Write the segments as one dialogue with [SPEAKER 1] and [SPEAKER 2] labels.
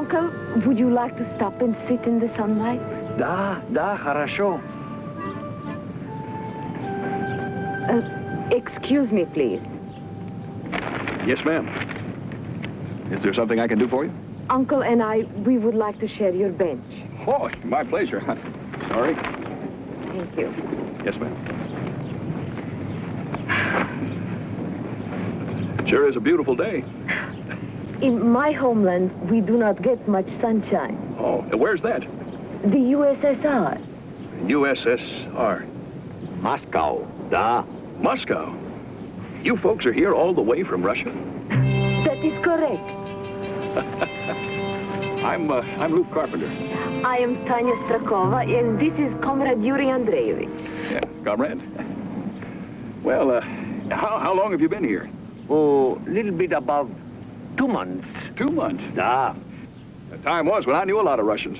[SPEAKER 1] Uncle, would you like to stop and sit in the sunlight?
[SPEAKER 2] Да, хорошо.
[SPEAKER 1] Excuse me, please.
[SPEAKER 3] Yes, ma'am. Is there something I can do for you?
[SPEAKER 1] Uncle and we would like to share your bench.
[SPEAKER 3] Oh, my pleasure. Sorry.
[SPEAKER 1] Thank you.
[SPEAKER 3] Yes, ma'am. Sure is a beautiful day.
[SPEAKER 1] In my homeland, we do not get much sunshine.
[SPEAKER 3] Oh, where's that?
[SPEAKER 1] The USSR.
[SPEAKER 3] USSR.
[SPEAKER 2] Moscow, da.
[SPEAKER 3] Moscow? You folks are here all the way from Russia?
[SPEAKER 1] That is correct.
[SPEAKER 3] I'm Luke Carpenter.
[SPEAKER 1] I am Tanya Strakova, and this is Comrade Yuri Andreevich.
[SPEAKER 3] Yeah, comrade. Well, how long have you been here?
[SPEAKER 2] Oh, little bit above 2 months.
[SPEAKER 3] 2 months?
[SPEAKER 2] Da.
[SPEAKER 3] The time was when I knew a lot of Russians.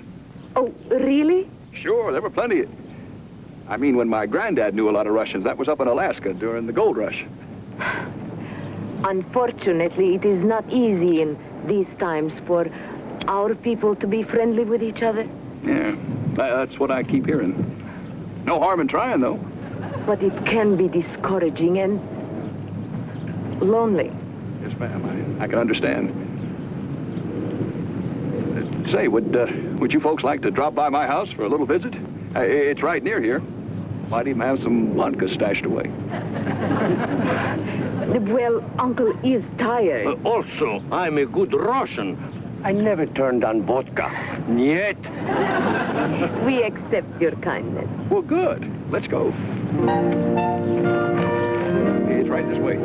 [SPEAKER 1] Oh, really?
[SPEAKER 3] Sure, there were plenty. I mean, when my granddad knew a lot of Russians, that was up in Alaska during the gold rush.
[SPEAKER 1] Unfortunately, it is not easy in these times for our people to be friendly with each other.
[SPEAKER 3] Yeah, that's what I keep hearing. No harm in trying, though.
[SPEAKER 1] But it can be discouraging and lonely.
[SPEAKER 3] Yes, ma'am, I can understand. Say, would you folks like to drop by my house for a little visit? It's right near here. Might even have some vodka stashed away.
[SPEAKER 1] Well, Uncle is tired.
[SPEAKER 2] Also, I'm a good Russian. I never turned on vodka. Yet.
[SPEAKER 1] We accept your kindness.
[SPEAKER 3] Well, good. Let's go. It's right this way.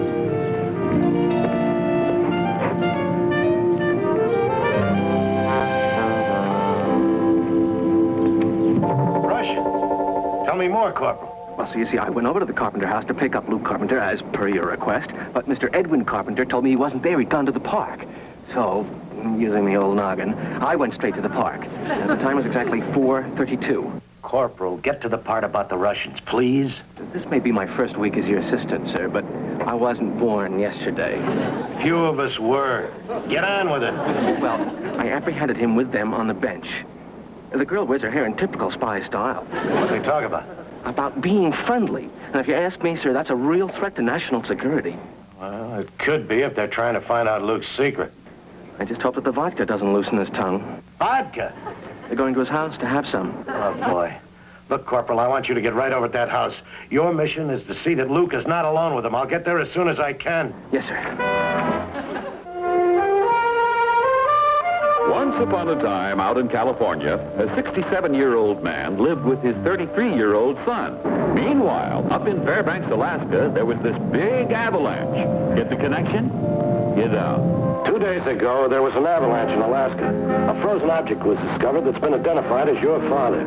[SPEAKER 4] Tell me more, Corporal.
[SPEAKER 5] Well, so you see, I went over to the Carpenter house to pick up Luke Carpenter, as per your request, but Mr. Edwin Carpenter told me he wasn't there. He'd gone to the park. So, using the old noggin, I went straight to the park. And the time was exactly 4:32.
[SPEAKER 4] Corporal, get to the part about the Russians, please.
[SPEAKER 5] This may be my first week as your assistant, sir, but I wasn't born yesterday.
[SPEAKER 4] Few of us were. Get on with it.
[SPEAKER 5] Well, I apprehended him with them on the bench. The girl wears her hair in typical spy style.
[SPEAKER 4] What they talk about?
[SPEAKER 5] About being friendly. And if you ask me, sir, that's a real threat to national security.
[SPEAKER 4] Well, it could be if they're trying to find out Luke's secret.
[SPEAKER 5] I just hope that the vodka doesn't loosen his tongue.
[SPEAKER 4] Vodka?
[SPEAKER 5] They're going to his house to have some.
[SPEAKER 4] Oh, boy. Look, Corporal, I want you to get right over at that house. Your mission is to see that Luke is not alone with him. I'll get there as soon as I can.
[SPEAKER 5] Yes, sir.
[SPEAKER 6] Once upon a time, out in California, a 67-year-old man lived with his 33-year-old son. Meanwhile, up in Fairbanks, Alaska, there was this big avalanche. Get the connection? You know.
[SPEAKER 7] 2 days ago, there was an avalanche in Alaska. A frozen object was discovered that's been identified as your father.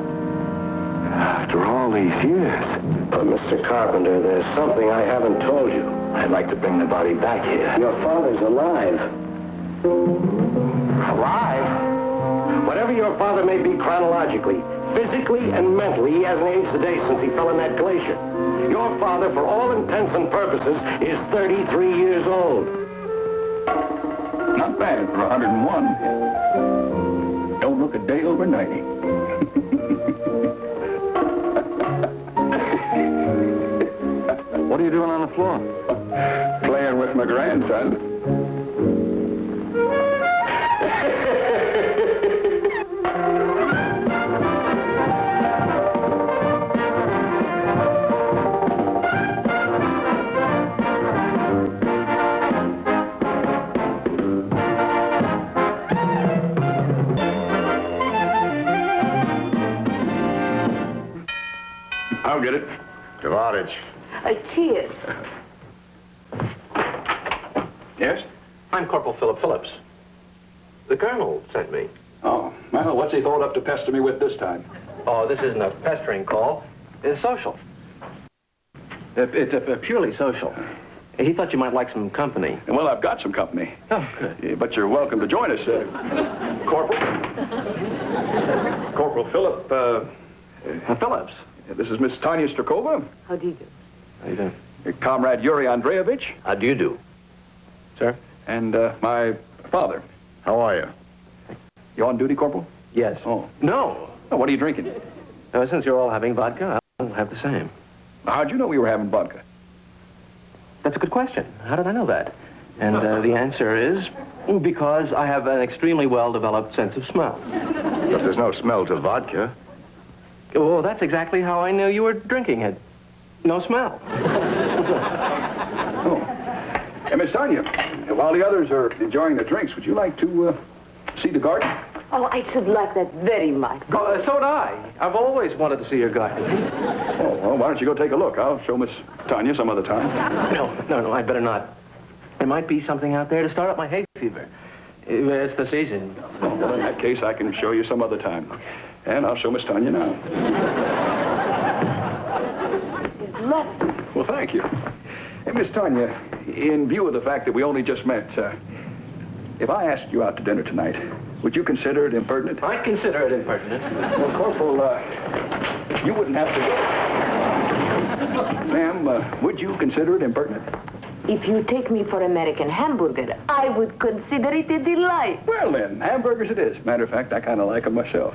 [SPEAKER 7] After all these years. But, Mr. Carpenter, there's something I haven't told you. I'd like to bring the body back here. Your father's alive. Alive? Whatever your father may be chronologically, physically and mentally, he hasn't aged a day since he fell in that glacier. Your father, for all intents and purposes, is 33 years old.
[SPEAKER 3] Not bad for 101. Don't look a day over 90.
[SPEAKER 5] What are you doing on the floor?
[SPEAKER 3] Playing with my grandson. I'll get it.
[SPEAKER 4] Partridge.
[SPEAKER 1] Cheers.
[SPEAKER 3] Yes?
[SPEAKER 8] I'm Corporal Philip Phillips. The Colonel sent me.
[SPEAKER 3] Oh, well, what's he throwing up to pester me with this time?
[SPEAKER 8] Oh, this isn't a pestering call. It's social.
[SPEAKER 5] It's purely social. He thought you might like some company.
[SPEAKER 3] Well, I've got some company.
[SPEAKER 5] Oh, good.
[SPEAKER 3] But you're welcome to join us, Corporal. Corporal Philip,
[SPEAKER 5] Phillips.
[SPEAKER 3] This is Miss Tanya Strakova.
[SPEAKER 1] How do you do?
[SPEAKER 5] How you doing?
[SPEAKER 3] Your comrade Yuri Andreevich.
[SPEAKER 8] How do you do?
[SPEAKER 5] Sir?
[SPEAKER 3] And my father.
[SPEAKER 4] How are you?
[SPEAKER 3] You on duty, Corporal?
[SPEAKER 5] Yes.
[SPEAKER 3] Oh.
[SPEAKER 5] No.
[SPEAKER 3] Oh, what are you drinking?
[SPEAKER 5] Since you're all having vodka, I'll have the same.
[SPEAKER 3] How'd you know we were having vodka?
[SPEAKER 5] That's a good question. How did I know that? And the answer is because I have an extremely well-developed sense of smell.
[SPEAKER 4] But there's no smell to vodka.
[SPEAKER 5] Oh, that's exactly how I knew you were drinking it. No smell.
[SPEAKER 3] Oh. Hey, Miss Tanya, while the others are enjoying their drinks, would you like to see the garden?
[SPEAKER 1] Oh, I should like that very much.
[SPEAKER 5] So would I. I've always wanted to see your garden.
[SPEAKER 3] Oh, well, why don't you go take a look? I'll show Miss Tanya some other time.
[SPEAKER 5] No, I'd better not. There might be something out there to start up my hay fever. It's the season.
[SPEAKER 3] Well, in that case, I can show you some other time. And I'll show Miss Tanya now.
[SPEAKER 1] It's lovely.
[SPEAKER 3] Well, thank you. Hey, Miss Tanya, in view of the fact that we only just met, if I asked you out to dinner tonight, would you consider it impertinent?
[SPEAKER 5] I'd consider it impertinent.
[SPEAKER 3] Well, Corporal, you wouldn't have to go. Ma'am, would you consider it impertinent?
[SPEAKER 1] If you take me for American hamburger, I would consider it a delight.
[SPEAKER 3] Well, then, hamburgers it is. Matter of fact, I kind of like them myself.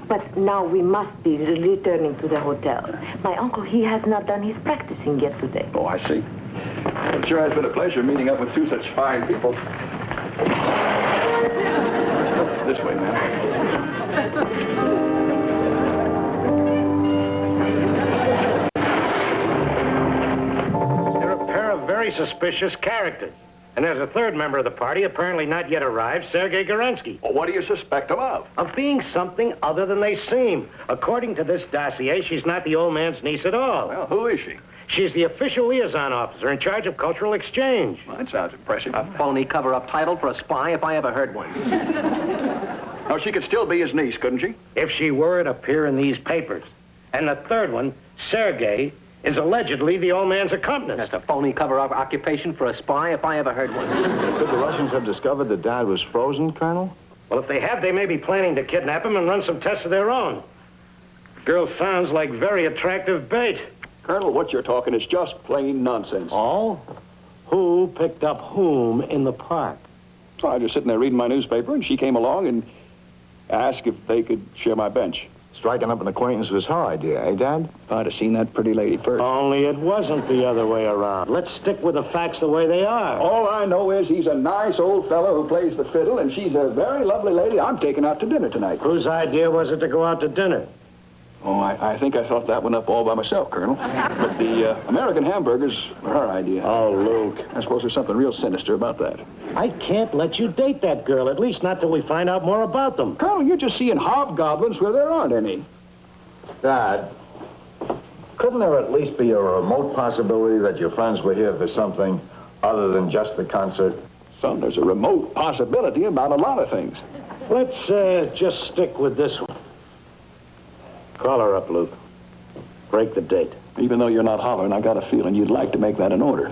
[SPEAKER 1] But now we must be returning to the hotel. My uncle, he has not done his practicing yet today.
[SPEAKER 3] Oh, I see. Well, it sure has been a pleasure meeting up with two such fine people. This way, ma'am.
[SPEAKER 4] Very suspicious characters. And there's a third member of the party, apparently not yet arrived, Sergei Gorensky.
[SPEAKER 3] Well, what do you suspect them of?
[SPEAKER 4] Of being something other than they seem. According to this dossier, she's not the old man's niece at all.
[SPEAKER 3] Well, who is she?
[SPEAKER 4] She's the official liaison officer in charge of cultural exchange.
[SPEAKER 3] Well, that sounds impressive.
[SPEAKER 5] A phony cover-up title for a spy if I ever heard one.
[SPEAKER 3] Now, she could still be his niece, couldn't she?
[SPEAKER 4] If she were, it'd appear in these papers. And the third one, Sergei, is allegedly the old man's accomplice.
[SPEAKER 5] That's a phony cover-up occupation for a spy if I ever heard one.
[SPEAKER 9] Could the Russians have discovered that Dad was frozen, Colonel?
[SPEAKER 4] Well, if they have, they may be planning to kidnap him and run some tests of their own. The girl sounds like very attractive bait.
[SPEAKER 3] Colonel, what you're talking is just plain nonsense.
[SPEAKER 4] Oh? Who picked up whom in the park?
[SPEAKER 3] So I was just sitting there reading my newspaper, and she came along and asked if they could share my bench.
[SPEAKER 9] Striking up an acquaintance was her idea, eh, Dad?
[SPEAKER 3] If I'd have seen that pretty lady first.
[SPEAKER 4] Only it wasn't the other way around. Let's stick with the facts the way they are.
[SPEAKER 3] All I know is he's a nice old fellow who plays the fiddle, and she's a very lovely lady I'm taking out to dinner tonight.
[SPEAKER 4] Whose idea was it to go out to dinner?
[SPEAKER 3] Oh, I think I thought that one up all by myself, Colonel. But the American hamburgers were her idea.
[SPEAKER 4] Oh, Luke.
[SPEAKER 3] I suppose there's something real sinister about that.
[SPEAKER 4] I can't let you date that girl, at least not till we find out more about them.
[SPEAKER 3] Colonel, you're just seeing hobgoblins where there aren't any.
[SPEAKER 9] Dad, couldn't there at least be a remote possibility that your friends were here for something other than just the concert?
[SPEAKER 3] Son, there's a remote possibility about a lot of things.
[SPEAKER 4] Let's just stick with this one. Call her up, Luke. Break the date.
[SPEAKER 3] Even though you're not hollering, I got a feeling you'd like to make that an order.